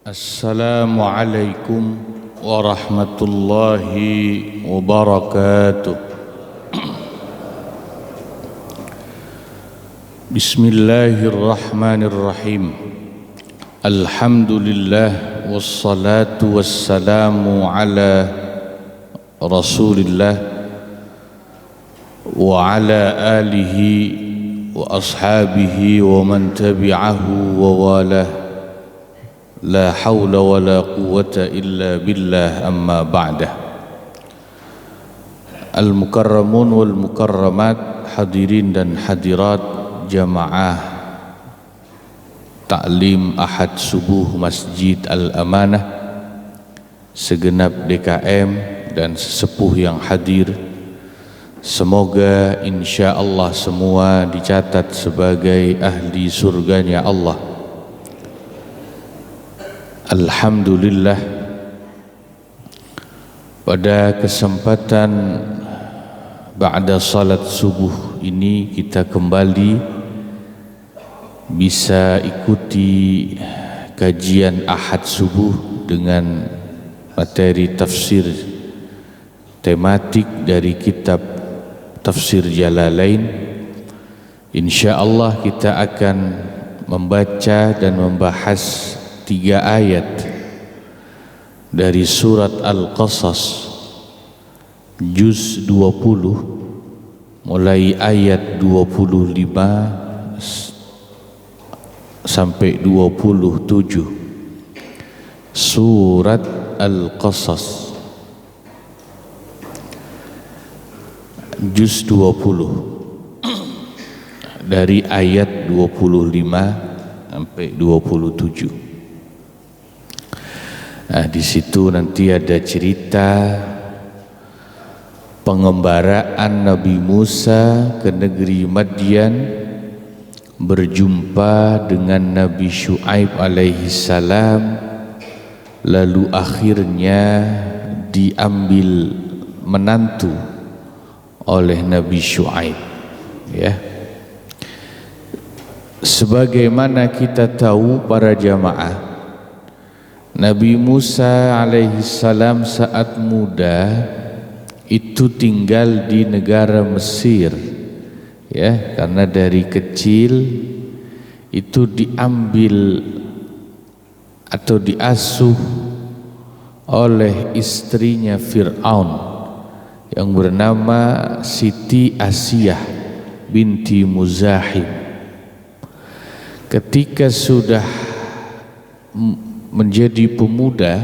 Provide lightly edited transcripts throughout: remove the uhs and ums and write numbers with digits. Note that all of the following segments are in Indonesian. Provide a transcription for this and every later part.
Assalamualaikum warahmatullahi wabarakatuh. Bismillahirrahmanirrahim. Alhamdulillah wassalatu wassalamu ala Rasulillah wa ala alihi wa ashabihi wa man tabi'ahu wa walah. La hawla wa la quwwata illa billah, amma ba'dah. Al-mukarramun wal mukarramat, hadirin dan hadirat jamaah Ta'lim Ahad Subuh Masjid Al-Amanah, segenap DKM dan sesepuh yang hadir, semoga insyaallah semua dicatat sebagai ahli surganya Allah. Alhamdulillah, pada kesempatan ba'da salat subuh ini kita kembali bisa ikuti kajian Ahad subuh dengan materi tafsir tematik dari kitab Tafsir Jalalain. Insyaallah kita akan membaca dan membahas 3 ayat dari surat Al-Qasas juz 20 mulai ayat 25 sampai 27. Surat Al-Qasas juz 20 dari ayat 25 sampai 27. Nah, di situ nanti ada cerita pengembaraan Nabi Musa ke negeri Madian, berjumpa dengan Nabi Syuaib alaihi salam, lalu akhirnya diambil menantu oleh Nabi Syuaib. Ya, sebagaimana kita tahu para jamaah, Nabi Musa alaihissalam saat muda itu tinggal di negara Mesir, ya, karena dari kecil itu diambil atau diasuh oleh istrinya Fir'aun yang bernama Siti Asiyah binti Muzahim. Ketika sudah menjadi pemuda,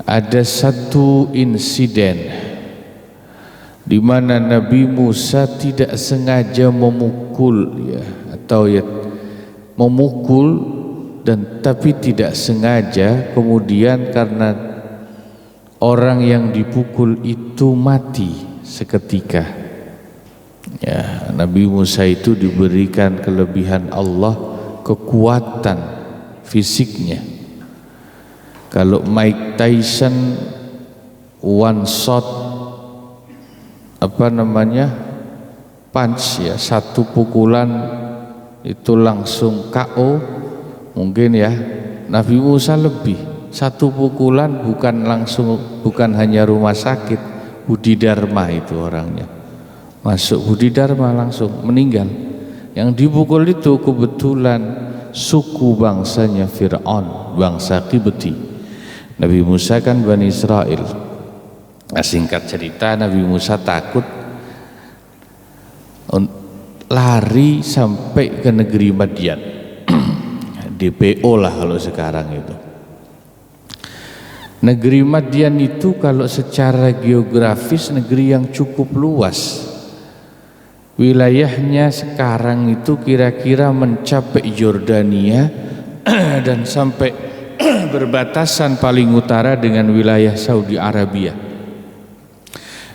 ada satu insiden di mana Nabi Musa tidak sengaja memukul, ya, atau ya memukul dan tapi tidak sengaja, kemudian karena orang yang dipukul itu mati seketika. Ya, Nabi Musa itu diberikan kelebihan Allah, kekuatan fisiknya. Kalau Mike Tyson one shot punch, ya, satu pukulan itu langsung KO, mungkin ya Nabi Musa lebih, satu pukulan bukan hanya rumah sakit, Budi Dharma itu orangnya masuk Budi Dharma langsung meninggal. Yang dipukul itu kebetulan suku bangsanya Fir'aun, bangsa Qibti. Nabi Musa kan Bani Israel. Nah, singkat cerita, Nabi Musa takut, lari sampai ke negeri Madian. DPO lah kalau sekarang itu. Negeri Madian itu kalau secara geografis negeri yang cukup luas. Wilayahnya sekarang itu kira-kira mencapai Yordania dan sampai berbatasan paling utara dengan wilayah Saudi Arabia.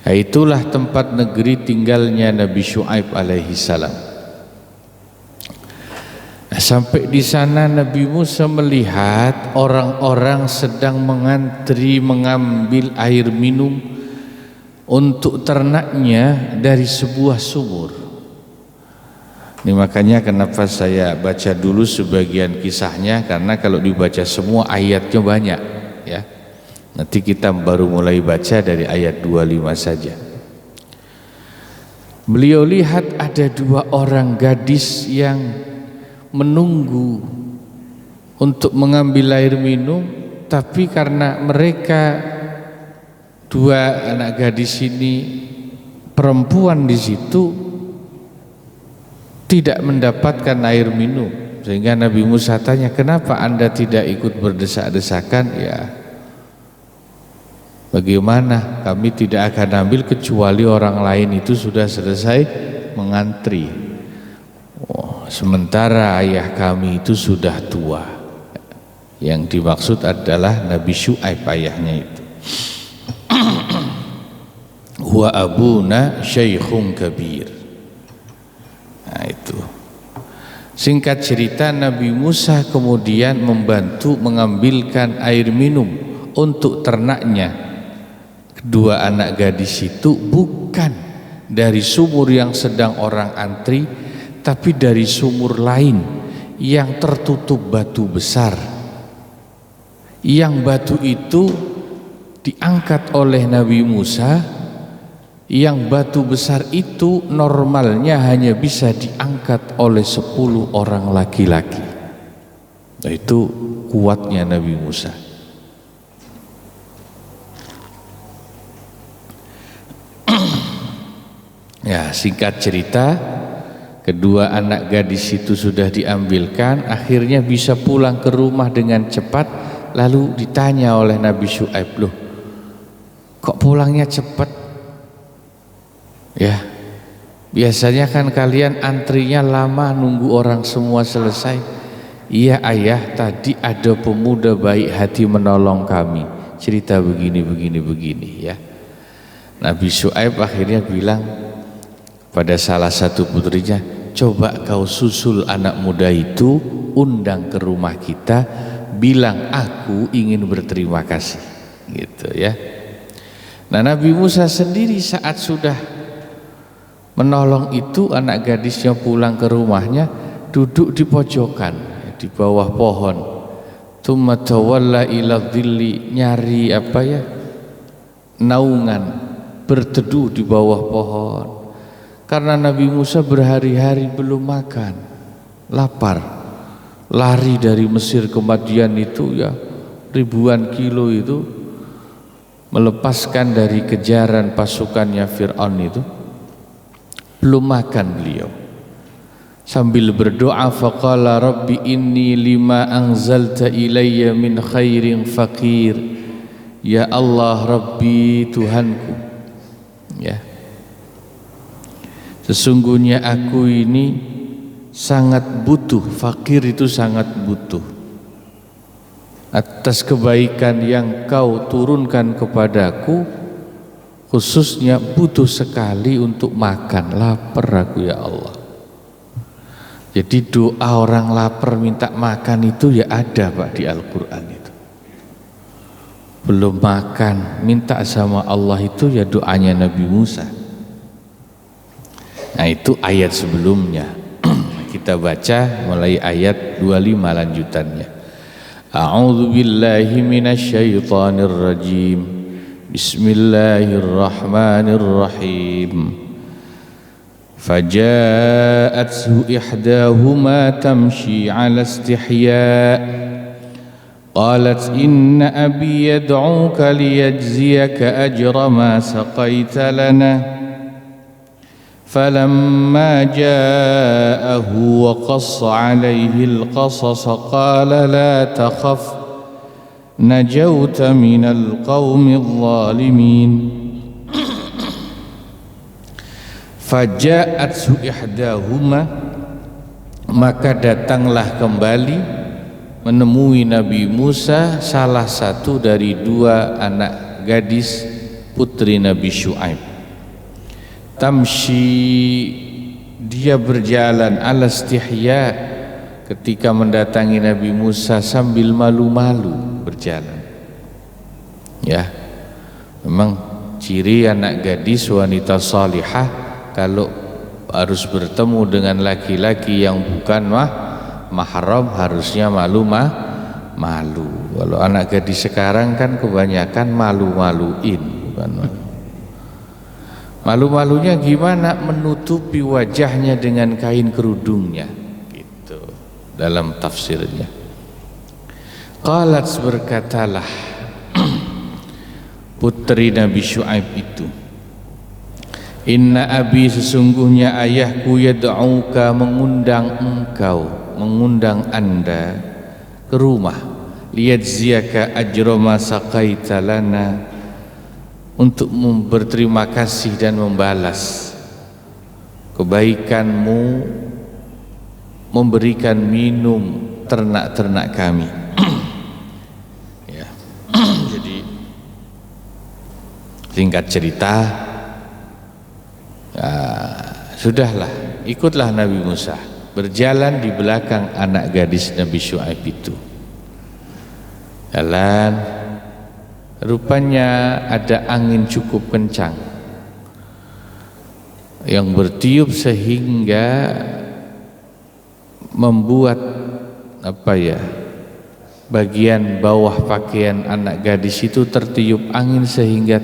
Nah, itulah tempat negeri tinggalnya Nabi Syuaib alaihi salam. Nah, sampai di sana Nabi Musa melihat orang-orang sedang mengantri mengambil air minum untuk ternaknya dari sebuah sumur. Ini makanya kenapa saya baca dulu sebagian kisahnya, karena kalau dibaca semua ayatnya banyak ya. Nanti kita baru mulai baca dari ayat 25 saja. Beliau lihat ada 2 orang gadis yang menunggu untuk mengambil air minum, tapi karena mereka 2 anak gadis ini perempuan di situ tidak mendapatkan air minum, sehingga Nabi Musa tanya, kenapa Anda tidak ikut berdesak-desakan? Ya, bagaimana, kami tidak akan ambil kecuali orang lain itu sudah selesai mengantri. Sementara ayah kami itu sudah tua. Yang dimaksud adalah Nabi Syuaib, ayahnya itu. Wa abuna syaikhun kabir. Nah itu. Singkat cerita, Nabi Musa kemudian membantu mengambilkan air minum untuk ternaknya. Kedua anak gadis itu bukan dari sumur yang sedang orang antri, tapi dari sumur lain yang tertutup batu besar. Yang batu itu diangkat oleh Nabi Musa. Yang batu besar itu normalnya hanya bisa diangkat oleh 10 orang laki-laki. Nah, itu kuatnya Nabi Musa. Ya, singkat cerita, kedua anak gadis itu sudah diambilkan, akhirnya bisa pulang ke rumah dengan cepat. Lalu ditanya oleh Nabi Syuaib, loh kok pulangnya cepat? Ya, biasanya kan kalian antrinya lama nunggu orang semua selesai. Iya ayah, tadi ada pemuda baik hati menolong kami, cerita begini ya. Nabi Syuaib akhirnya bilang pada salah satu putrinya, coba kau susul anak muda itu, undang ke rumah kita, bilang aku ingin berterima kasih, gitu ya. Nah, Nabi Musa sendiri saat sudah menolong itu, anak gadisnya pulang ke rumahnya, duduk di pojokan di bawah pohon. Tsumma tawalla ila dhilli, nyari apa ya, naungan, berteduh di bawah pohon. Karena Nabi Musa berhari-hari belum makan, lapar, lari dari Mesir ke Madian itu ya ribuan kilo itu, melepaskan dari kejaran pasukannya Fir'aun itu. Belum makan beliau, sambil berdoa, faqala rabbi inni lima anzalta ilayya min khairin faqir. Ya Allah Rabbi, Tuhanku ya, sesungguhnya aku ini sangat butuh, fakir itu sangat butuh atas kebaikan yang kau turunkan kepadaku, khususnya butuh sekali untuk makan, lapar aku ya Allah. Jadi doa orang lapar minta makan itu ya ada Pak di Al-Quran itu. Belum makan minta sama Allah itu ya doanya Nabi Musa. Nah itu ayat sebelumnya. Kita baca mulai ayat 25 lanjutannya. A'udzu billahi minasyaitonir rajim. Bismillahirrahmanirrahim. Faja'athu ihdahuma tamshi 'ala istihya' qalat inna abi yad'uka liyajziyaka ajra ma saqaita lana falamma ja'ahu wa qassa 'alayhi al-qasas qala la takhaf najauta minal qaumil zalimin. Faja'at ihdahuma, maka datanglah kembali menemui Nabi Musa salah satu dari 2 anak gadis putri Nabi Syuaib. Tamshi, dia berjalan, ala istihya, ketika mendatangi Nabi Musa sambil malu-malu berjalan. Ya, memang ciri anak gadis wanita salihah kalau harus bertemu dengan laki-laki yang bukan mahram, harusnya malu. Kalau anak gadis sekarang kan kebanyakan malu-maluin, bukan malu-malunya gimana? Menutupi wajahnya dengan kain kerudungnya, gitu dalam tafsirnya. Qalat, berkatalah putri Nabi Syuaib itu, inna abi, sesungguhnya ayahku, yad'uka, mengundang engkau, mengundang anda ke rumah, liyajziyaka ajra ma saqaita lana, untuk berterima kasih dan membalas kebaikanmu memberikan minum ternak-ternak kami. Ya. Jadi singkat cerita, ya, sudahlah, ikutlah Nabi Musa berjalan di belakang anak gadis Nabi Syuaib itu. Jalan, rupanya ada angin cukup kencang yang bertiup sehingga membuat bagian bawah pakaian anak gadis itu tertiup angin sehingga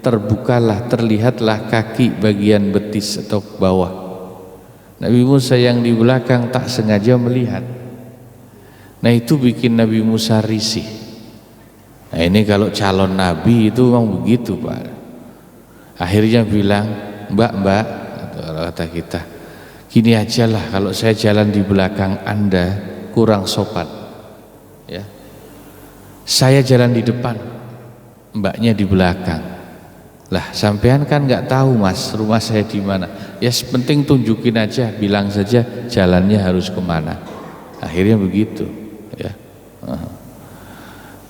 terlihatlah kaki bagian betis atau bawah. Nabi Musa yang di belakang tak sengaja melihat. Nah, itu bikin Nabi Musa risih. Nah, ini kalau calon nabi itu memang begitu, Pak. Akhirnya bilang, mbak, kata kita, gini aja lah, kalau saya jalan di belakang anda kurang sopan, ya, saya jalan di depan, mbaknya di belakang. Lah, sampean kan nggak tahu mas rumah saya di mana. Ya, penting tunjukin aja, bilang saja jalannya harus kemana. Akhirnya begitu, ya.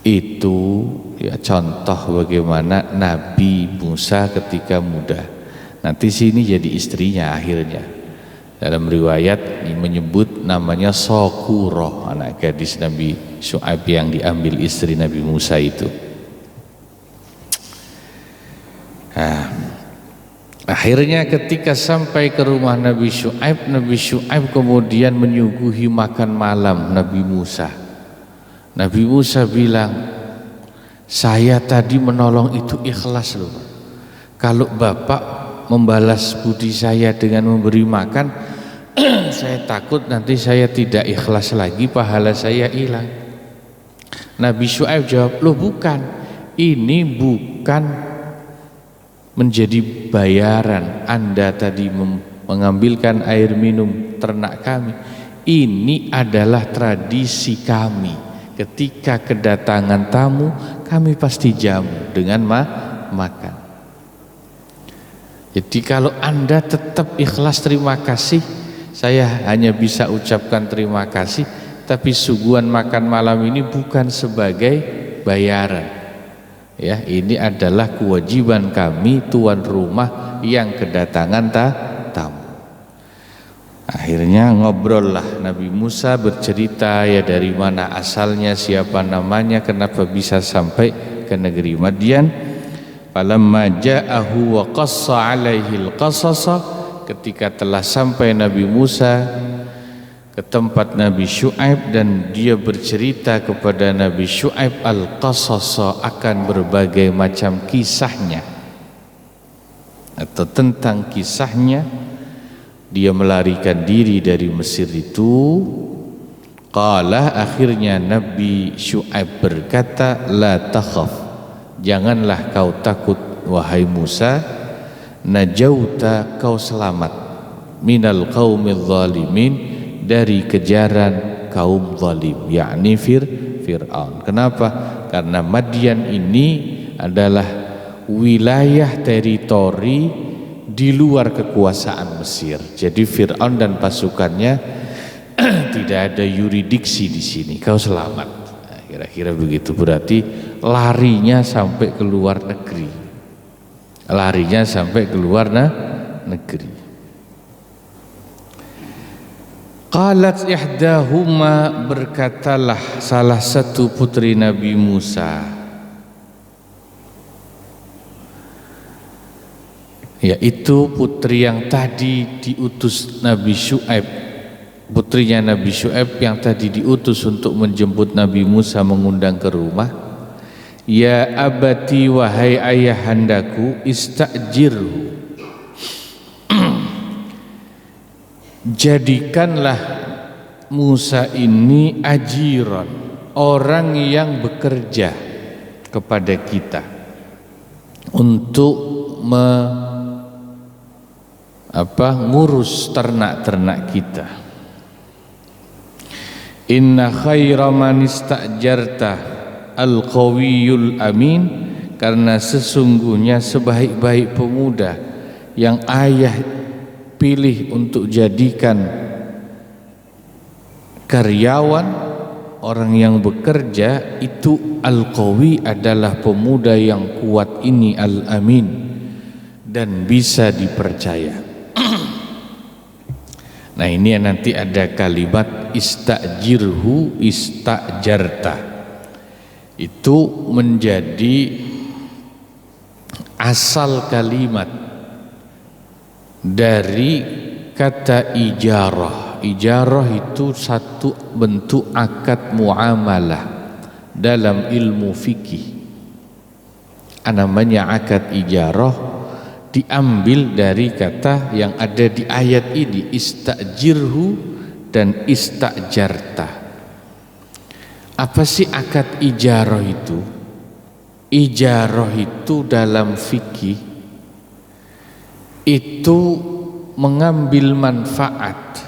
Itu ya contoh bagaimana Nabi Musa ketika muda. Nanti sini jadi istrinya akhirnya. Dalam riwayat menyebut namanya Sokuroh, anak gadis Nabi Syuaib yang diambil istri Nabi Musa itu. Nah, akhirnya ketika sampai ke rumah Nabi Syuaib kemudian menyuguhi makan malam Nabi Musa. Nabi Musa bilang, saya tadi menolong itu ikhlas loh. Kalau bapak membalas budi saya dengan memberi makan, saya takut nanti saya tidak ikhlas lagi, pahala saya hilang. Nabi Syuaib jawab, loh bukan, ini bukan menjadi bayaran anda tadi mengambilkan air minum ternak kami. Ini adalah tradisi kami. Ketika kedatangan tamu, kami pasti jamu dengan makan. Jadi kalau anda tetap ikhlas terima kasih, saya hanya bisa ucapkan terima kasih, tapi suguhan makan malam ini bukan sebagai bayaran. Ya, ini adalah kewajiban kami tuan rumah yang kedatangan tamu. Akhirnya ngobrol lah, Nabi Musa bercerita ya dari mana asalnya, siapa namanya, kenapa bisa sampai ke negeri Madian. Falamma ja'ahu wa qassa 'alaihi al-qasasa, ketika telah sampai Nabi Musa ke tempat Nabi Syuaib dan dia bercerita kepada Nabi Syuaib al-qasasa, akan berbagai macam kisahnya atau tentang kisahnya. Dia melarikan diri dari Mesir itu. Qala, akhirnya Nabi Syuaib berkata, la takhaf, janganlah kau takut wahai Musa, najauta, kau selamat, minal qaumil zalimin, dari kejaran kaum zalim, yakni Fir'aun. Kenapa? Karena Madian ini adalah wilayah teritori di luar kekuasaan Mesir. Jadi Fir'aun dan pasukannya tidak ada yuridiksi di sini. Kau selamat. Nah, kira-kira begitu. Berarti larinya sampai ke luar negeri. Larinya sampai ke luar negeri. Qalat ihdahuma, berkatalah salah satu putri Nabi Musa, yaitu putri yang tadi diutus Nabi Syuaib, putrinya Nabi Syuaib yang tadi diutus untuk menjemput Nabi Musa, mengundang ke rumah. Ya abati, wahai ayahandaku, istajirhu, jadikanlah Musa ini ajiran, orang yang bekerja kepada kita untuk ngurus ternak-ternak kita. Inna khaira man istajarta al-qawiyul amin, karena sesungguhnya sebaik-baik pemuda yang ayah pilih untuk jadikan karyawan, orang yang bekerja itu al-qawi, adalah pemuda yang kuat ini, al-amin, dan bisa dipercaya. Nah ini nanti ada kalimat istajirhu, istajarta, itu menjadi asal kalimat dari kata ijarah. Ijarah itu satu bentuk akad muamalah dalam ilmu fikih. Namanya akad ijarah, diambil dari kata yang ada di ayat ini, istajirhu dan istajarta. Apa sih akad ijarah itu? Ijarah itu dalam fikih itu mengambil manfaat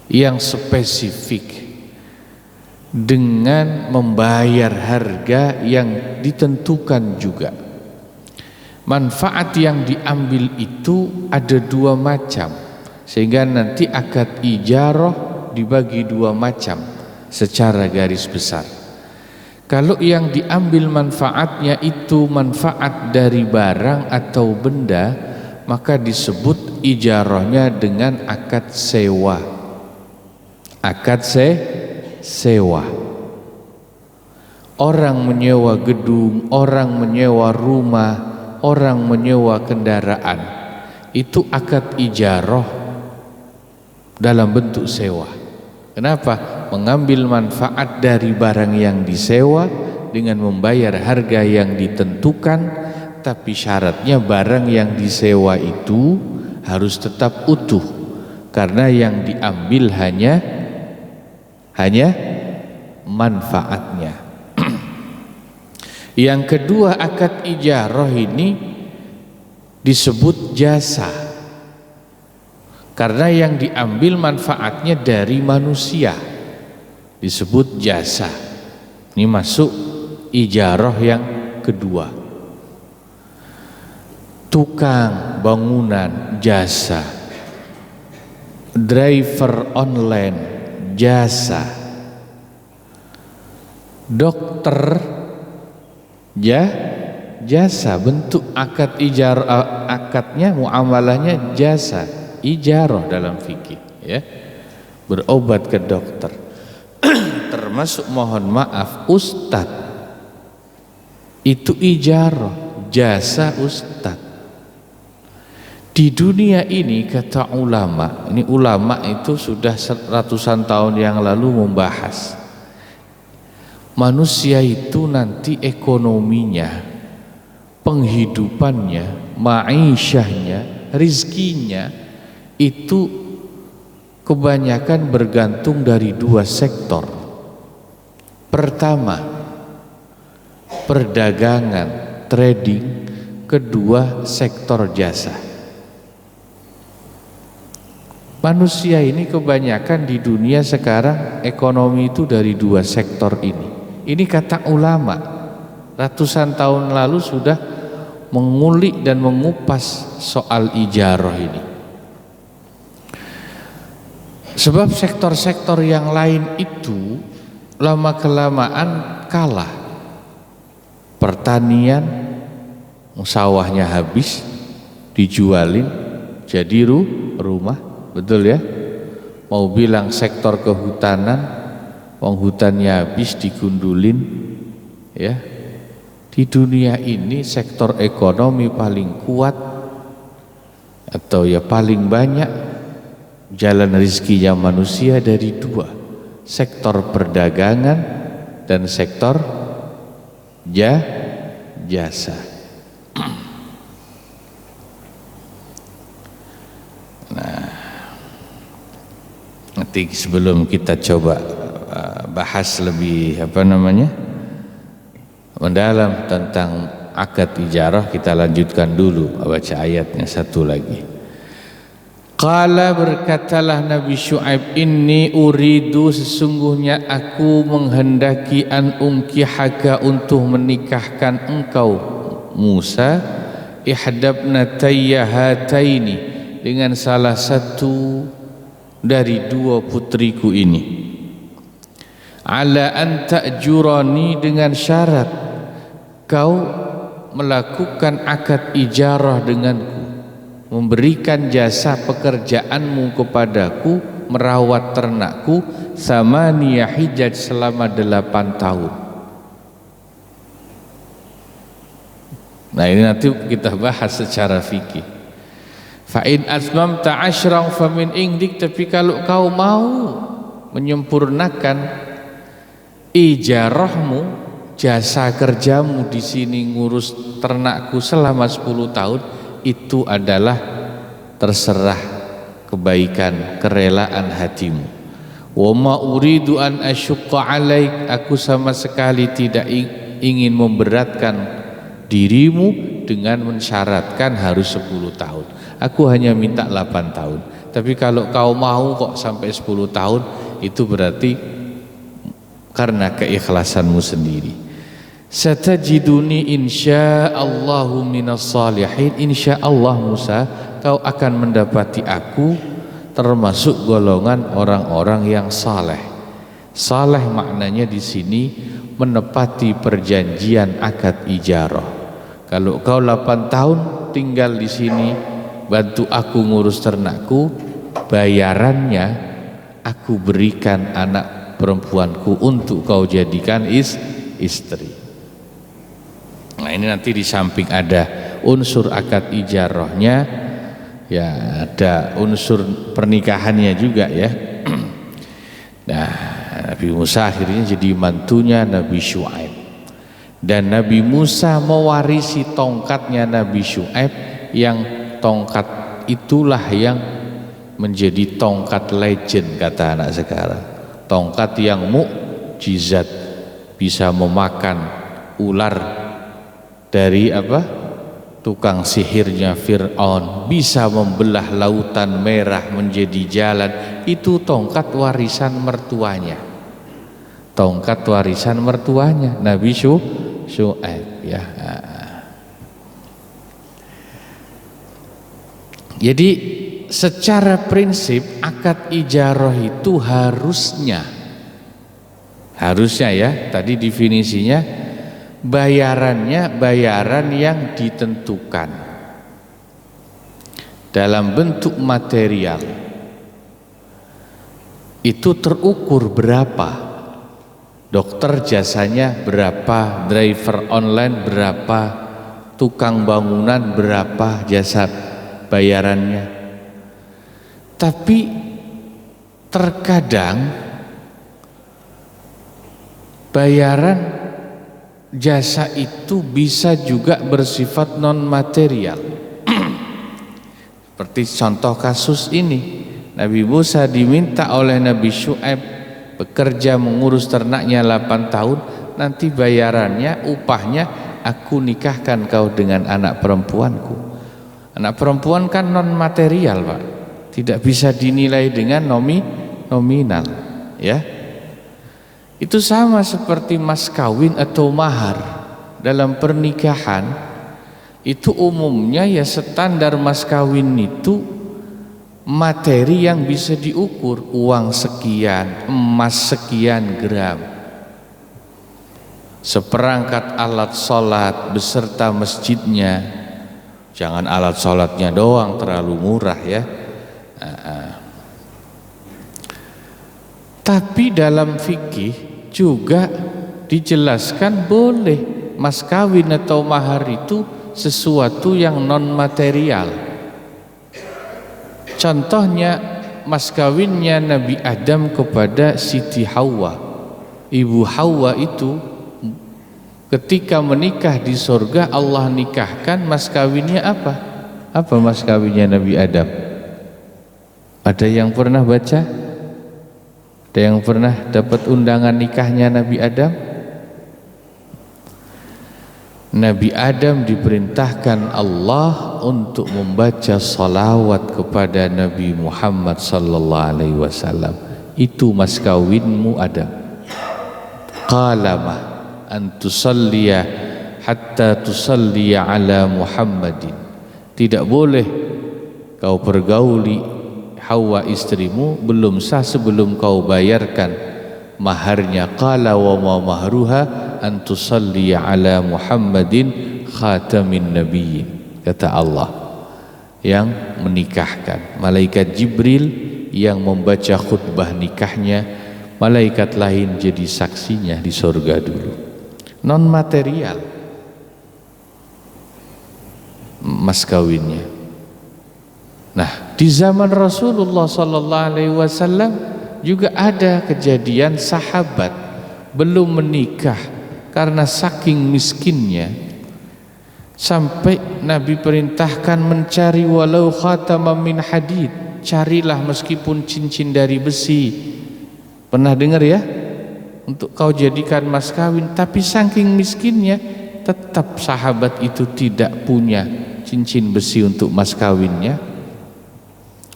yang spesifik dengan membayar harga yang ditentukan juga. Manfaat yang diambil itu ada dua macam, sehingga nanti akad ijarah dibagi dua macam secara garis besar. Kalau yang diambil manfaatnya itu manfaat dari barang atau benda, maka disebut ijarahnya dengan akad sewa. Akad sewa. Orang menyewa gedung, orang menyewa rumah, orang menyewa kendaraan, itu akad ijarah dalam bentuk sewa. Kenapa? Mengambil manfaat dari barang yang disewa dengan membayar harga yang ditentukan, tapi syaratnya barang yang disewa itu harus tetap utuh, karena yang diambil hanya manfaatnya. Yang kedua, akad ijarah ini disebut jasa, karena yang diambil manfaatnya dari manusia, disebut jasa. Ini masuk ijarah yang kedua. Tukang bangunan, jasa. Driver online, jasa. Dokter, jasa. Bentuk akad ijarah, akadnya, muamalahnya jasa, ijarah dalam fikih, ya. Berobat ke dokter. Termasuk, mohon maaf, ustadz itu ijarah, jasa ustadz. Di dunia ini, kata ulama, ini ulama itu sudah ratusan tahun yang lalu membahas, manusia itu nanti ekonominya, penghidupannya, ma'isyahnya, rizkinya itu kebanyakan bergantung dari dua sektor. Pertama, perdagangan, trading. Kedua, sektor jasa. Manusia ini kebanyakan di dunia sekarang ekonomi itu dari dua sektor ini. Ini kata ulama, ratusan tahun lalu sudah mengulik dan mengupas soal ijarah ini. Sebab sektor-sektor yang lain itu lama-kelamaan kalah. Pertanian, sawahnya habis, dijualin jadi rumah, betul ya? Mau bilang sektor kehutanan, hutannya habis, digundulin, ya. Di dunia ini sektor ekonomi paling kuat atau ya paling banyak jalan rezekinya manusia dari dua, sektor perdagangan dan sektor jasa. Nah, nanti sebelum kita coba bahas lebih mendalam tentang akad ijarah, kita lanjutkan dulu baca ayatnya satu lagi. Qala, berkatalah Nabi Syuaib, inni uridu, sesungguhnya aku menghendaki an unkihaka, untuk menikahkan engkau Musa, ihdabnatayya hataini, dengan salah satu dari dua putriku ini, ala an ta'jurani, dengan syarat kau melakukan akad ijarah denganku, memberikan jasa pekerjaanmu kepadaku, merawat ternakku, samaniyah hijaj, selama 8 tahun. Nah, ini nanti kita bahas secara fikih. Fa in atmamta asyran famin indik, tapi kalau kau mau menyempurnakan ijarahmu, jasa kerjamu di sini ngurus ternakku selama 10 tahun, itu adalah terserah kebaikan, kerelaan hatimu. Wa ma uridu an asyqa alaik, aku sama sekali tidak ingin memberatkan dirimu dengan mensyaratkan harus 10 tahun. Aku hanya minta 8 tahun. Tapi kalau kau mau kok sampai 10 tahun, itu berarti karena keikhlasanmu sendiri. Satajiduni insyaallahu minas salihin, insyaallah Musa, kau akan mendapati aku termasuk golongan orang-orang yang saleh. Saleh maknanya di sini menepati perjanjian akad ijarah. Kalau kau 8 tahun tinggal di sini, bantu aku ngurus ternakku, bayarannya aku berikan anak perempuanku untuk kau jadikan istri. Nah, ini nanti di samping ada unsur akad ijarahnya, ya ada unsur pernikahannya juga ya. Nah, Nabi Musa akhirnya jadi mantunya Nabi Syuaib, dan Nabi Musa mewarisi tongkatnya Nabi Syuaib, yang tongkat itulah yang menjadi tongkat legend kata anak sekarang, tongkat yang mukjizat, bisa memakan ular dari tukang sihirnya Fir'aun, bisa membelah lautan merah menjadi jalan. Itu tongkat warisan mertuanya, tongkat warisan mertuanya Nabi Syuaib ya. Jadi secara prinsip akad ijarah itu harusnya ya, tadi definisinya bayarannya bayaran yang ditentukan dalam bentuk material. Itu terukur berapa, dokter jasanya berapa, driver online berapa, tukang bangunan berapa jasa bayarannya. Tapi terkadang bayaran jasa itu bisa juga bersifat non material. Seperti contoh kasus ini, Nabi Musa diminta oleh Nabi Syuaib bekerja mengurus ternaknya 8 tahun, nanti bayarannya, upahnya, aku nikahkan kau dengan anak perempuanku. Anak perempuan kan non material Pak, tidak bisa dinilai dengan nominal ya. Itu sama seperti mas kawin atau mahar. Dalam pernikahan itu umumnya ya standar mas kawin itu materi yang bisa diukur, uang sekian, emas sekian gram, seperangkat alat sholat beserta masjidnya. Jangan alat sholatnya doang, terlalu murah ya. Tapi dalam fikih juga dijelaskan boleh mas kawin atau mahar itu sesuatu yang non material. Contohnya mas kawinnya Nabi Adam kepada Siti Hawa. Ibu Hawa itu ketika menikah di surga, Allah nikahkan mas kawinnya apa? Apa mas kawinnya Nabi Adam? Ada yang pernah baca? Ada yang pernah dapat undangan nikahnya Nabi Adam? Nabi Adam diperintahkan Allah untuk membaca salawat kepada Nabi Muhammad sallallahu alaihi wasallam. Itu mas kawinmu Adam. Qalama an tusalliya hatta tusalliya ala Muhammadin. Tidak boleh kau pergauli Hawa istrimu belum sah sebelum kau bayarkan maharnya. Qala wa ma mahruha an tusalli ala Muhammadin khatamin nabiyyin. Kata Allah yang menikahkan, malaikat Jibril yang membaca khutbah nikahnya, malaikat lain jadi saksinya di surga dulu. Non material mas kawinnya. Nah, di zaman Rasulullah sallallahu alaihi wasallam juga ada kejadian sahabat belum menikah karena saking miskinnya sampai Nabi perintahkan mencari walau khatamam min hadid. Carilah meskipun cincin dari besi. Pernah dengar ya? Untuk kau jadikan mas kawin. Tapi saking miskinnya tetap sahabat itu tidak punya cincin besi untuk mas kawinnya.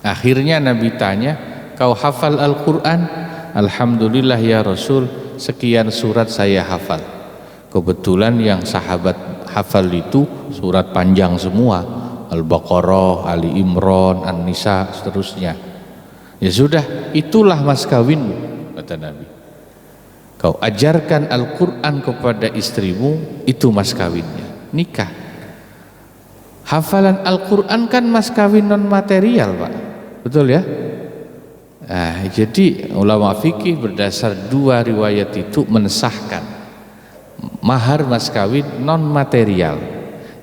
Akhirnya Nabi tanya, kau hafal Al-Quran? Alhamdulillah ya Rasul, sekian surat saya hafal. Kebetulan yang sahabat hafal itu surat panjang semua, Al-Baqarah, Ali Imran, An-Nisa, seterusnya. Ya sudah, itulah mas kawinmu, kata Nabi. Kau ajarkan Al-Quran kepada istrimu, itu mas kawinnya, nikah. Hafalan Al-Quran kan mas kawin non material, Pak. Betul ya? Nah, jadi ulama fikih berdasar dua riwayat itu mensahkan mahar mas kawin non material.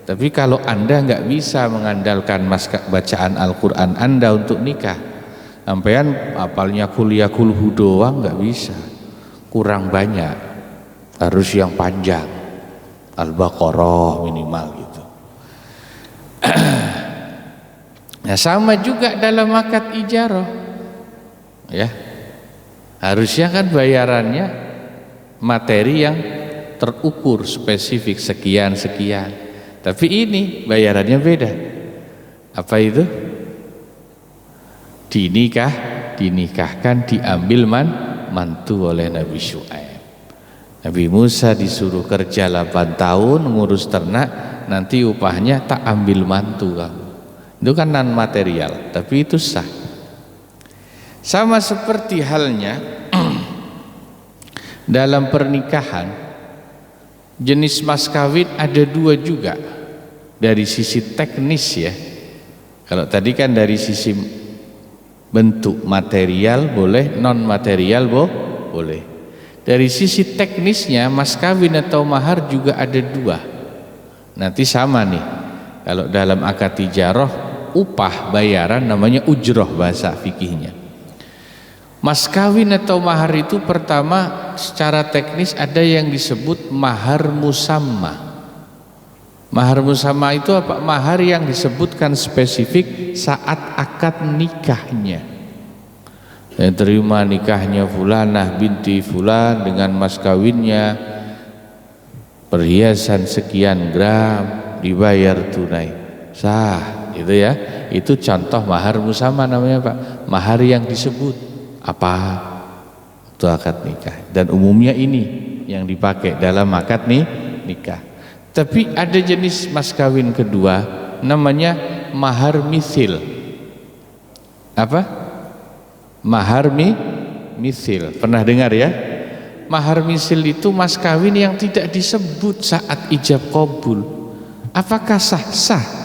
Tapi kalau Anda nggak bisa mengandalkan bacaan Al-Quran Anda untuk nikah, sampean apalnya kuliah kulhu doang nggak bisa, kurang banyak, harus yang panjang, Al-Baqarah minimal gitu. Nah, sama juga dalam akad ijarah, ya harusnya kan bayarannya materi yang terukur spesifik sekian, tapi ini bayarannya beda. Apa itu? Dinikahkan, diambil mantu oleh Nabi Syuaib. Nabi Musa disuruh kerja 8 tahun ngurus ternak, nanti upahnya tak ambil mantu kamu. Itu kan non material, tapi itu sah. Sama seperti halnya dalam pernikahan, jenis mas kawin ada 2 juga. Dari sisi teknis ya, kalau tadi kan dari sisi bentuk material boleh, non material boleh. Dari sisi teknisnya mas kawin atau mahar juga ada 2. Nanti sama nih, kalau dalam akad ijarah upah bayaran namanya ujroh bahasa fikihnya. Mas kawin atau mahar itu pertama secara teknis ada yang disebut mahar musamma. Mahar musamma itu apa? Mahar yang disebutkan spesifik saat akad nikahnya. Saya terima nikahnya fulanah binti fulan dengan mas kawinnya, perhiasan sekian gram, dibayar tunai, sah. Itu ya, itu contoh mahar musamma namanya Pak. Mahar yang disebut apa? Itu akad nikah. Dan umumnya ini yang dipakai dalam akad nikah. Tapi ada jenis mas kawin kedua namanya mahar misil. Apa? Mahar misil. Pernah dengar ya? Mahar misil itu mas kawin yang tidak disebut saat ijab qabul. Apakah sah?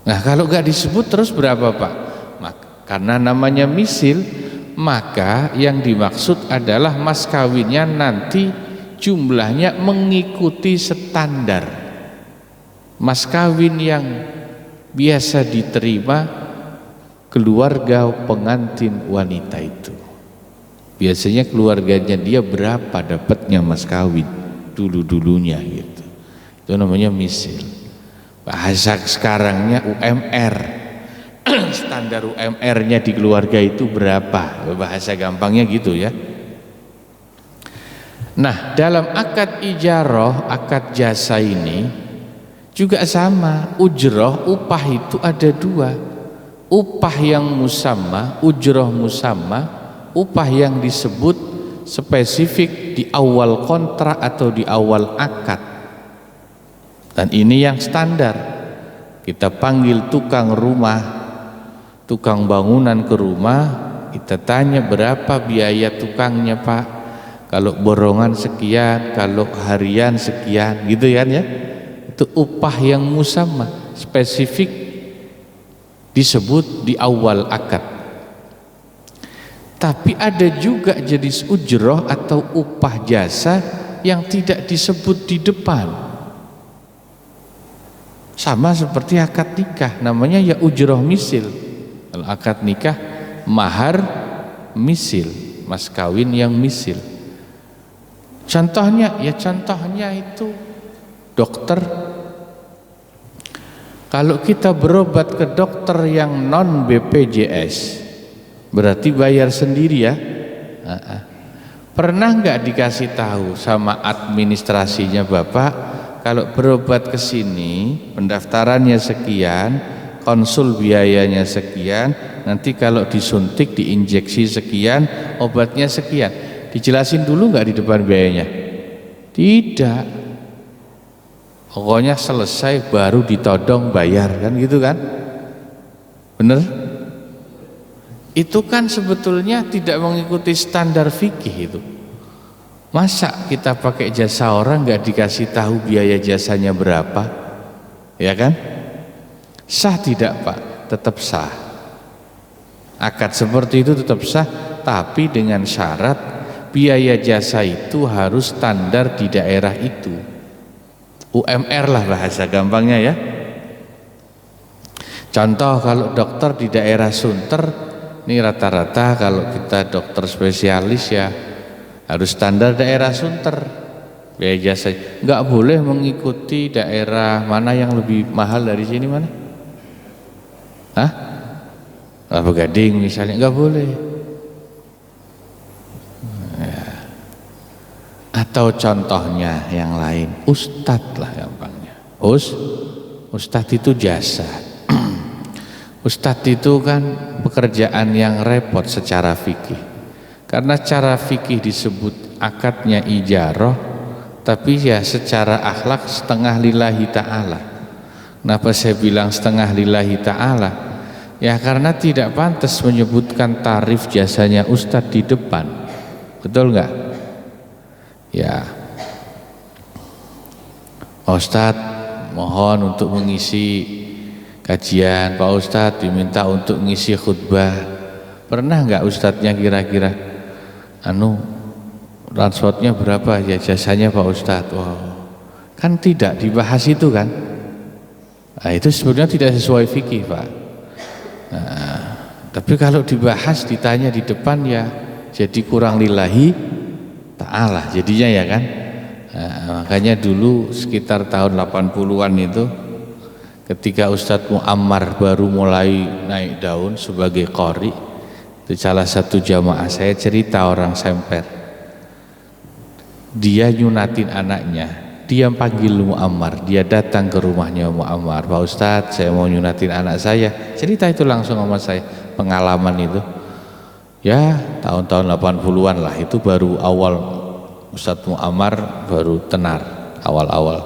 Nah, kalau gak disebut terus berapa Pak? Karena namanya misil, maka yang dimaksud adalah mas kawinnya nanti jumlahnya mengikuti standar mas kawin yang biasa diterima keluarga pengantin wanita itu. Biasanya keluarganya dia berapa dapatnya mas kawin dulu-dulunya gitu. Itu namanya misil. Bahasa sekarangnya UMR. Standar UMR-nya di keluarga itu berapa? Bahasa gampangnya gitu ya. Nah, dalam akad ijarah, akad jasa ini juga sama. Ujrah, upah itu ada dua. Upah yang musamma, ujrah musamma, upah yang disebut spesifik di awal kontrak atau di awal akad. Dan ini yang standar. Kita panggil tukang rumah, tukang bangunan ke rumah, kita tanya berapa biaya tukangnya Pak. Kalau borongan sekian, kalau harian sekian, gitu kan ya. Itu upah yang musamma, spesifik disebut di awal akad. Tapi ada juga jenis ujrah atau upah jasa yang tidak disebut di depan. Sama seperti akad nikah, namanya ya ujrah misil. Kalau akad nikah mahar misil, mas kawin yang misil. Contohnya itu dokter. Kalau kita berobat ke dokter yang non BPJS, berarti bayar sendiri ya. Pernah nggak dikasih tahu sama administrasinya Bapak, kalau berobat ke sini pendaftarannya sekian, konsul biayanya sekian, nanti kalau disuntik diinjeksi sekian, obatnya sekian. Dijelasin dulu nggak di depan biayanya? Tidak. Pokoknya selesai baru ditodong bayar, kan gitu kan? Bener? Itu kan sebetulnya tidak mengikuti standar fikih itu. Masa kita pakai jasa orang nggak dikasih tahu biaya jasanya berapa? Ya kan? Sah tidak Pak? Tetap sah. Akad seperti itu tetap sah, tapi dengan syarat biaya jasa itu harus standar di daerah itu. UMR lah bahasa gampangnya ya. Contoh kalau dokter di daerah Sunter, ini rata-rata kalau kita dokter spesialis ya harus standar daerah Sunter biaya jasa. Nggak boleh mengikuti daerah mana yang lebih mahal dari sini mana? Hah? Kelapa Gading misalnya, nggak boleh. Atau contohnya yang lain, ustadz lah gampangnya. Ustadz itu jasa. Ustadz itu kan pekerjaan yang repot secara fikih. Karena cara fikih disebut akadnya ijarah, tapi ya secara akhlak setengah lillahi ta'ala. Kenapa saya bilang setengah lillahi ta'ala? Ya karena tidak pantas menyebutkan tarif jasanya ustadz di depan. Betul nggak? Ya, Pak Ustadz mohon untuk mengisi kajian, Pak Ustadz diminta untuk ngisi khutbah. Pernah nggak Ustadznya kira-kira transportnya berapa ya jasanya Pak Ustadz? Wow. Kan tidak dibahas itu kan. Nah, itu sebenarnya tidak sesuai fikih Pak. Nah, tapi kalau dibahas ditanya di depan ya jadi kurang lillahi ta'ala jadinya ya kan. Nah, makanya dulu sekitar tahun 80-an itu ketika Ustadz Muammar baru mulai naik daun sebagai qori, itu salah satu jamaah saya cerita orang Semper, dia nyunatin anaknya, dia panggil Muammar, dia datang ke rumahnya Muammar, Pak Ustadz saya mau nyunatin anak saya, cerita itu langsung sama saya pengalaman itu. Ya tahun-tahun 80-an lah, itu baru awal Ustadz Muammar baru tenar awal-awal.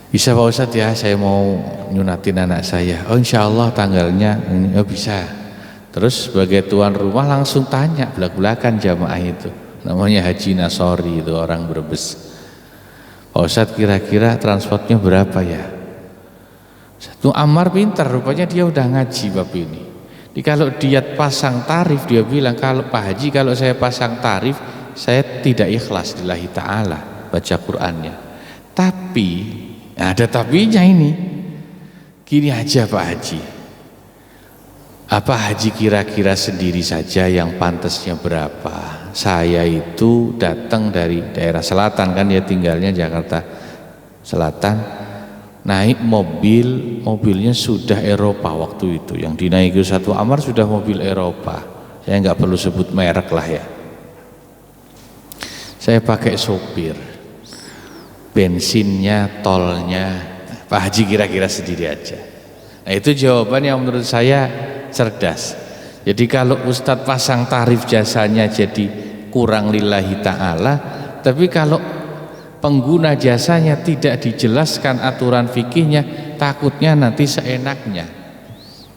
Bisa Pak Ustadz ya saya mau nyunatin anak saya. Oh insya Allah tanggalnya bisa. Terus sebagai tuan rumah langsung tanya belak-belakan jamaah itu, namanya Haji Nasori itu orang Brebes. Pak Ustadz kira-kira transportnya berapa ya? Ustadz Muammar pintar, rupanya dia udah ngaji bab ini. Jadi kalau dia pasang tarif, dia bilang kalau Pak Haji kalau saya pasang tarif saya tidak ikhlas lillahi ta'ala baca Qur'annya. Tapi ada tapinya ini. Gini aja Pak Haji, Apa haji kira-kira sendiri saja yang pantasnya berapa? Saya itu datang dari daerah selatan, kan ya, tinggalnya Jakarta Selatan. Naik mobilnya sudah Eropa waktu itu. Yang dinaiki Ustadz Muammar sudah mobil Eropa. Saya nggak perlu sebut merek lah ya. Saya pakai sopir, bensinnya, tolnya, Pak Haji kira-kira sendiri aja. Nah itu jawaban yang menurut saya cerdas. Jadi kalau Ustadz pasang tarif jasanya jadi kurang lillahi ta'ala, tapi kalau pengguna jasanya tidak dijelaskan aturan fikihnya, takutnya nanti seenaknya,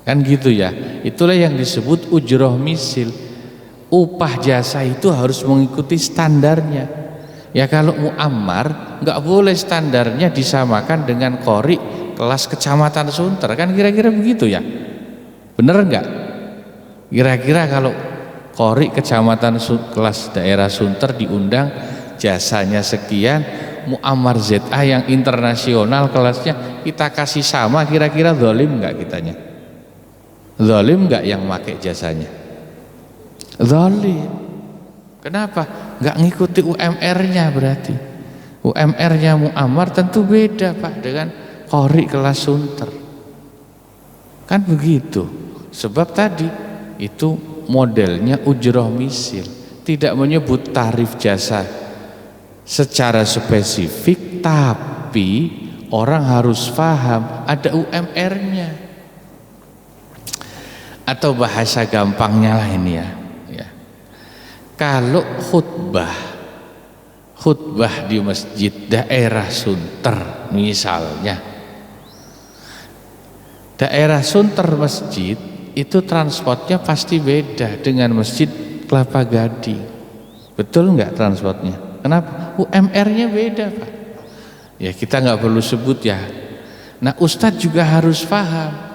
kan gitu ya. Itulah yang disebut ujroh misil. Upah jasa itu harus mengikuti standarnya. Ya kalau muammar nggak boleh standarnya disamakan dengan qori kelas kecamatan Sunter, kan kira-kira begitu ya, bener nggak? Kira-kira kalau qori kecamatan kelas daerah Sunter diundang jasanya sekian, muammar ZA yang internasional kelasnya kita kasih sama, kira-kira zalim nggak kitanya? Zalim nggak yang pakai jasanya? Zalim. Kenapa? Nggak ngikuti UMR-nya berarti. UMR-nya muammar tentu beda Pak dengan qori kelas Sunter. Kan begitu. Sebab tadi itu modelnya ujroh misil, tidak menyebut tarif jasa secara spesifik, tapi orang harus paham ada UMR-nya. Atau bahasa gampangnya lah ini ya. Kalau khutbah di masjid daerah Sunter misalnya, daerah Sunter masjid itu transportnya pasti beda dengan masjid Kelapa Gading. Betul nggak transportnya? Kenapa? UMR-nya beda Pak. Ya kita nggak perlu sebut ya. Nah Ustadz juga harus paham.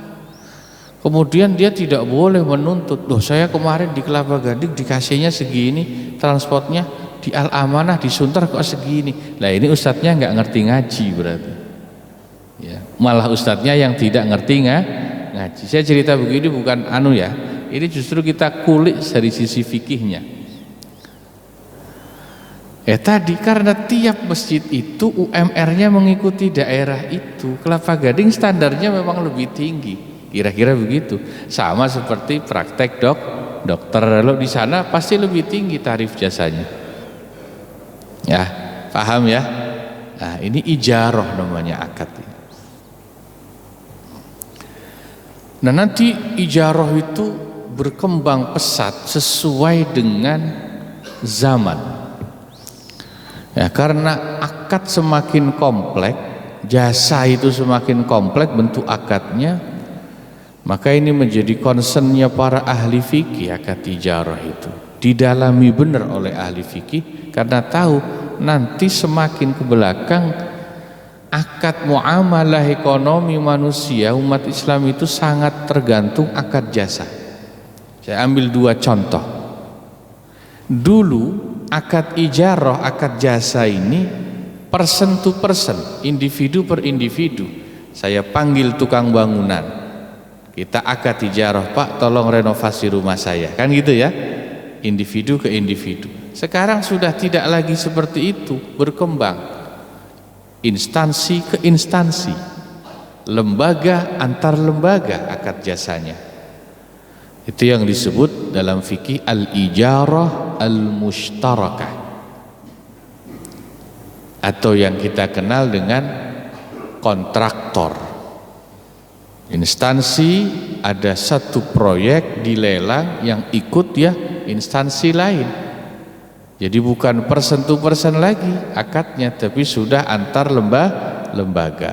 Kemudian dia tidak boleh menuntut, loh saya kemarin di Kelapa Gading dikasihnya segini, transportnya di Al-Amanah di Sunter kok segini. Nah ini ustadznya nggak ngerti ngaji berarti. Ya, malah ustadznya yang tidak ngerti ngaji. Saya cerita begini bukan ya, ini justru kita kulik dari sisi fikihnya. Tadi karena tiap masjid itu UMR-nya mengikuti daerah itu. Kelapa Gading standarnya memang lebih tinggi. Kira-kira begitu. Sama seperti praktek dokter. Kalau di sana pasti lebih tinggi tarif jasanya. Ya, paham ya? Nah, ini ijaroh namanya akad. Nah, nanti ijaroh itu berkembang pesat sesuai dengan zaman. Ya, karena akad semakin kompleks, jasa itu semakin kompleks bentuk akadnya. Maka ini menjadi concernnya para ahli fikih. Akad ijarah itu didalami benar oleh ahli fikih, karena tahu nanti semakin ke belakang akad muamalah ekonomi manusia umat Islam itu sangat tergantung akad jasa. Saya ambil dua contoh. Dulu akad ijarah, akad jasa ini person to person, individu per individu. Saya panggil tukang bangunan, kita akad ijarah, Pak tolong renovasi rumah saya, kan gitu ya, individu ke individu. Sekarang sudah tidak lagi seperti itu, berkembang instansi ke instansi, lembaga antar lembaga akad jasanya. Itu yang disebut dalam fikih al-ijarah al-mushtarakah, atau yang kita kenal dengan kontraktor. Instansi ada satu proyek dilelang yang ikut ya instansi lain. Jadi bukan person to person lagi akadnya, tapi sudah antar lembaga.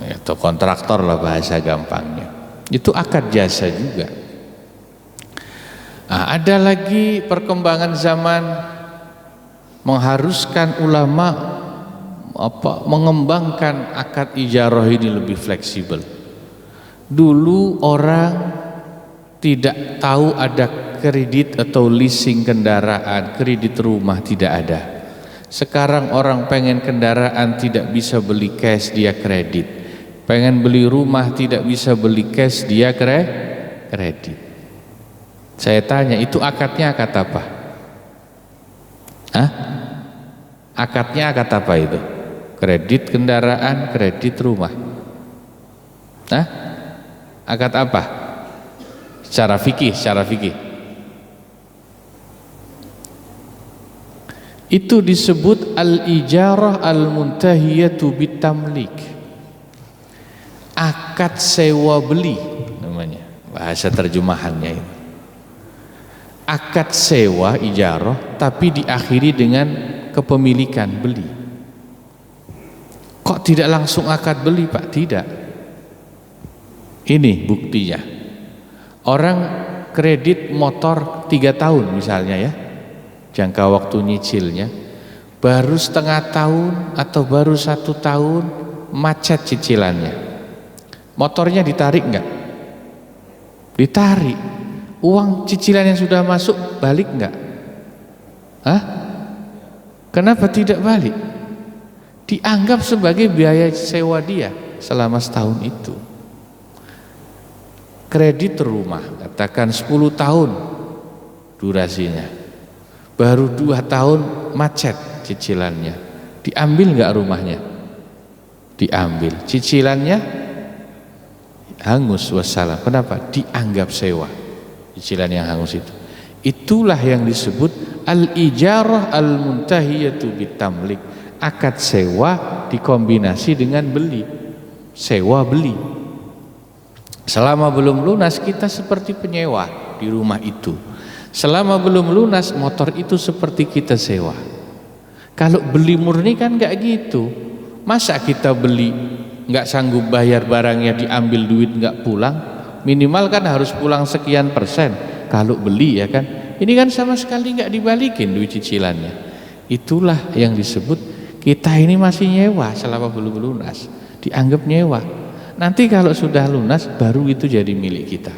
Atau kontraktor lah bahasa gampangnya. Itu akad jasa juga. Nah, ada lagi perkembangan zaman mengharuskan ulama mengembangkan akad ijarah ini lebih fleksibel. Dulu orang tidak tahu ada kredit atau leasing kendaraan, kredit rumah tidak ada. Sekarang orang pengen kendaraan tidak bisa beli cash, dia kredit. Pengen beli rumah tidak bisa beli cash, dia Kredit. Saya tanya, itu akadnya akad apa? Hah? Akadnya akad apa itu? Kredit kendaraan, kredit rumah. Hah? Akad apa? Secara fikih. Itu disebut al-ijarah al-muntahiyatu bitamlik. Akad sewa beli namanya, bahasa terjemahannya itu. Akad sewa ijarah tapi diakhiri dengan kepemilikan beli. Kok tidak langsung akad beli, Pak? Tidak. Ini buktinya. Orang kredit motor 3 tahun misalnya ya, jangka waktu nyicilnya, baru setengah tahun atau baru 1 tahun macet cicilannya. Motornya ditarik enggak? Ditarik. Uang cicilan yang sudah masuk balik enggak? Hah? Kenapa tidak balik? Dianggap sebagai biaya sewa dia selama setahun itu. Kredit rumah, katakan 10 tahun durasinya, baru 2 tahun macet cicilannya, diambil enggak rumahnya? Diambil. Cicilannya hangus, wassalam. Kenapa? Dianggap sewa. Cicilan yang hangus itu. Itulah yang disebut al-ijarah al-muntahiyatu bitamlik. Akad sewa dikombinasi dengan beli. Sewa beli. Selama belum lunas kita seperti penyewa di rumah itu. Selama belum lunas motor itu seperti kita sewa. Kalau beli murni kan enggak gitu. Masa kita beli enggak sanggup bayar barangnya, diambil duit enggak pulang? Minimal kan harus pulang sekian persen kalau beli ya kan. Ini kan sama sekali nggak dibalikin duit cicilannya. Itulah yang disebut kita ini masih nyewa selama belum lunas, dianggap nyewa. Nanti kalau sudah lunas baru itu jadi milik kita.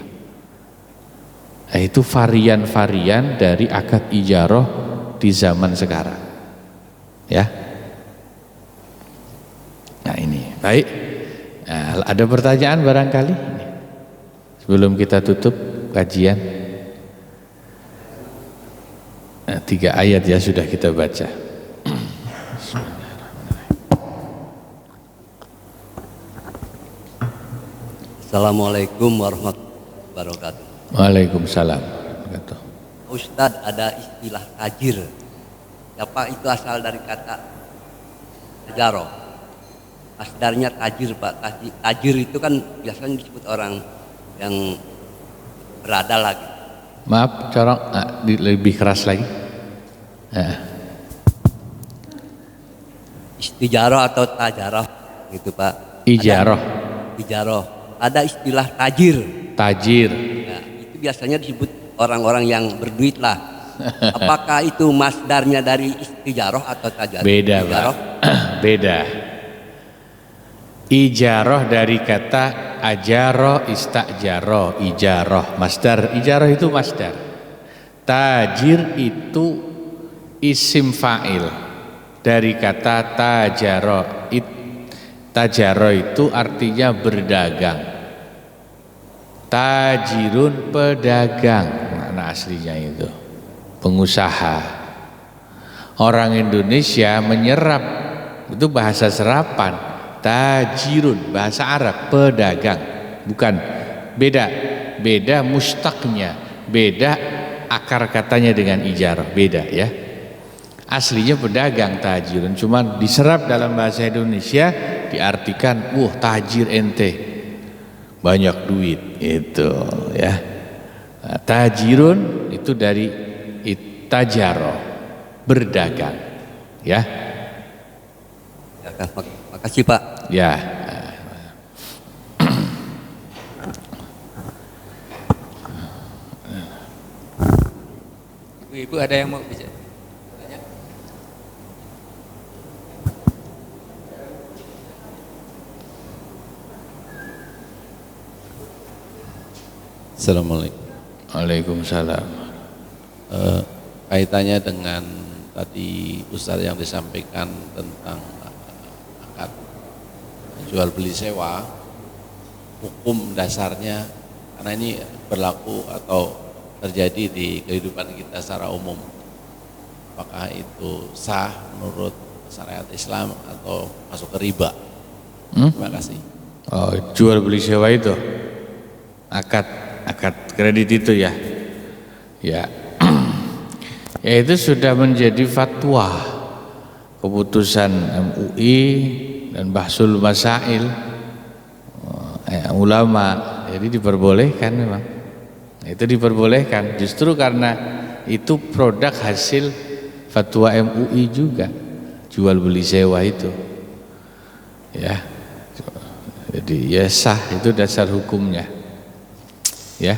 Nah, itu varian-varian dari akad ijarah di zaman sekarang. Ya. Nah ini baik. Nah, ada pertanyaan barangkali? Sebelum kita tutup kajian, 3 ayat ya sudah kita baca. Assalamualaikum warahmatullahi wabarakatuh. Waalaikumsalam. Ustadz, ada istilah tajir. Apa itu asal dari kata tajaro? Asdarnya tajir, Pak. Tajir itu kan biasanya disebut orang yang berada lagi. Maaf, corong, lebih keras lagi. Istijarah atau tajarah gitu, Pak. Ijarah. Ijarah. Ada istilah tajir. Tajir. Nah, itu biasanya disebut orang-orang yang berduit lah. Apakah itu masdarnya dari istijarah atau tajarah? Beda, Pak. Beda. Ijarah dari kata ajaro istajaro, ijarah, masdar. Ijarah itu masdar. Tajir itu isim fa'il dari kata tajaro. Tajaro itu artinya berdagang. Tajirun pedagang, makna aslinya itu pengusaha. Orang Indonesia menyerap, itu bahasa serapan. Tajirun bahasa Arab, pedagang, bukan, beda mustaknya, beda akar katanya dengan ijarah, beda ya. Aslinya pedagang tajirun, cuman diserap dalam bahasa Indonesia diartikan tajir ente banyak duit itu ya. Nah, tajirun itu dari tajaro, berdagang ya. Makasih, Pak. Ya. Ibu ada yang mau bicara? Assalamualaikum. Waalaikumsalam. Kaitannya dengan tadi Ustaz yang disampaikan tentang akad jual beli sewa, hukum dasarnya Karena ini berlaku atau terjadi di kehidupan kita secara umum. Apakah itu sah menurut syariat Islam atau masuk ke riba? Terima kasih. Oh, jual beli sewa itu, akad kredit itu ya, ya, ya itu sudah menjadi fatwa keputusan MUI dan Bahsul Masail ulama, jadi diperbolehkan memang, itu diperbolehkan justru karena itu produk hasil fatwa MUI juga, jual beli sewa itu, ya. Jadi ya sah, itu dasar hukumnya, ya.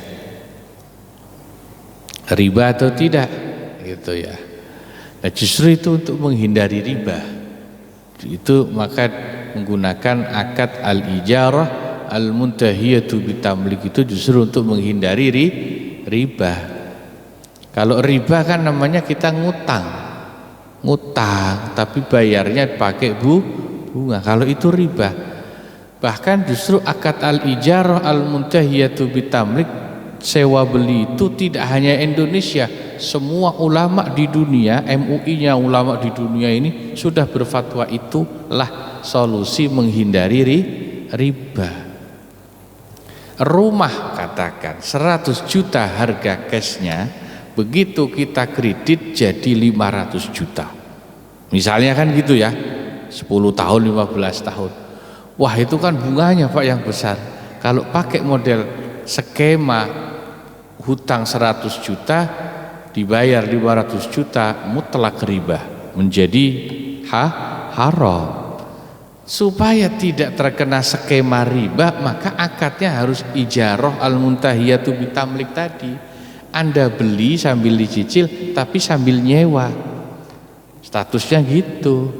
Riba atau tidak, gitu ya. Nah, justru itu untuk menghindari riba, itu maka menggunakan akad al-ijarah al-muntahiyatu bitamlik itu justru untuk menghindari riba. Kalau riba kan namanya kita ngutang tapi bayarnya pakai bunga. Kalau itu riba. Bahkan justru akad al-ijarah al-muntahiyatu bitamlik, sewa beli itu tidak hanya Indonesia, semua ulama di dunia, MUI-nya ulama di dunia ini sudah berfatwa itulah solusi menghindari riba. Rumah katakan 100 juta harga cashnya, begitu kita kredit jadi 500 juta. Misalnya kan gitu ya, 10 tahun, 15 tahun. Wah itu kan bunganya Pak yang besar. Kalau pakai model skema hutang 100 juta dibayar 500 juta mutlak riba, menjadi haram. Supaya tidak terkena skema riba, maka akadnya harus ijarah al-muntahiyatu bitamlik tadi. Anda beli sambil dicicil tapi sambil nyewa, statusnya gitu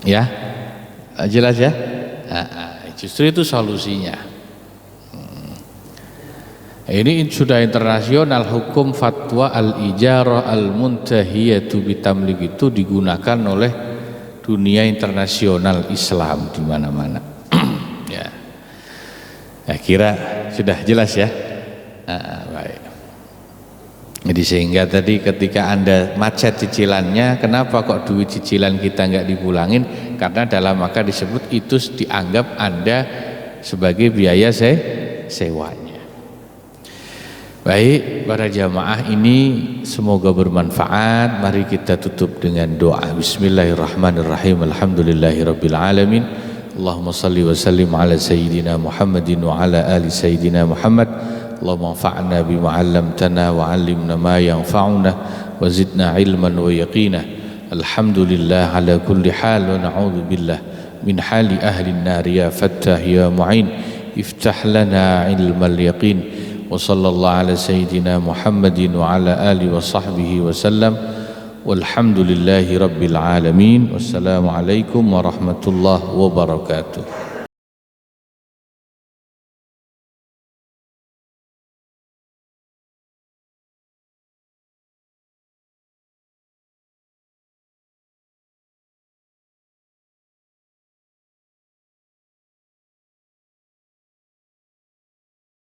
ya. Jelas ya? Justru itu solusinya. Ini sudah internasional, hukum fatwa al-ijarah al-muntahiyatu bitamlik itu digunakan oleh dunia internasional Islam di mana-mana. Ya. Saya kira sudah jelas ya. Baik. Jadi sehingga tadi ketika Anda macet cicilannya, kenapa kok duit cicilan kita nggak dipulangin? Karena dalam maka disebut itu dianggap Anda sebagai biaya sewanya. Baik, para jamaah ini semoga bermanfaat. Mari kita tutup dengan doa. Bismillahirrahmanirrahim. Alhamdulillahirabbil alamin. Allahumma shalli wa sallim ala sayyidina Muhammadin wa ala ali sayyidina Muhammad. Allahumma anfa'na bima 'allamtana wa 'allimna ma yanfa'una wa zidna 'ilman wa yaqina. Alhamdulillah ala kulli hal wa na'udzu billah min hali ahli an-nar ya fattah ya mu'in iftah lana 'ilmal yaqin. Wa sallallahu ala sayyidina Muhammadin wa ala alihi wa sahbihi wa sallam. Walhamdulillahi rabbil alamin. Wassalamu alaikum warahmatullahi wabarakatuh.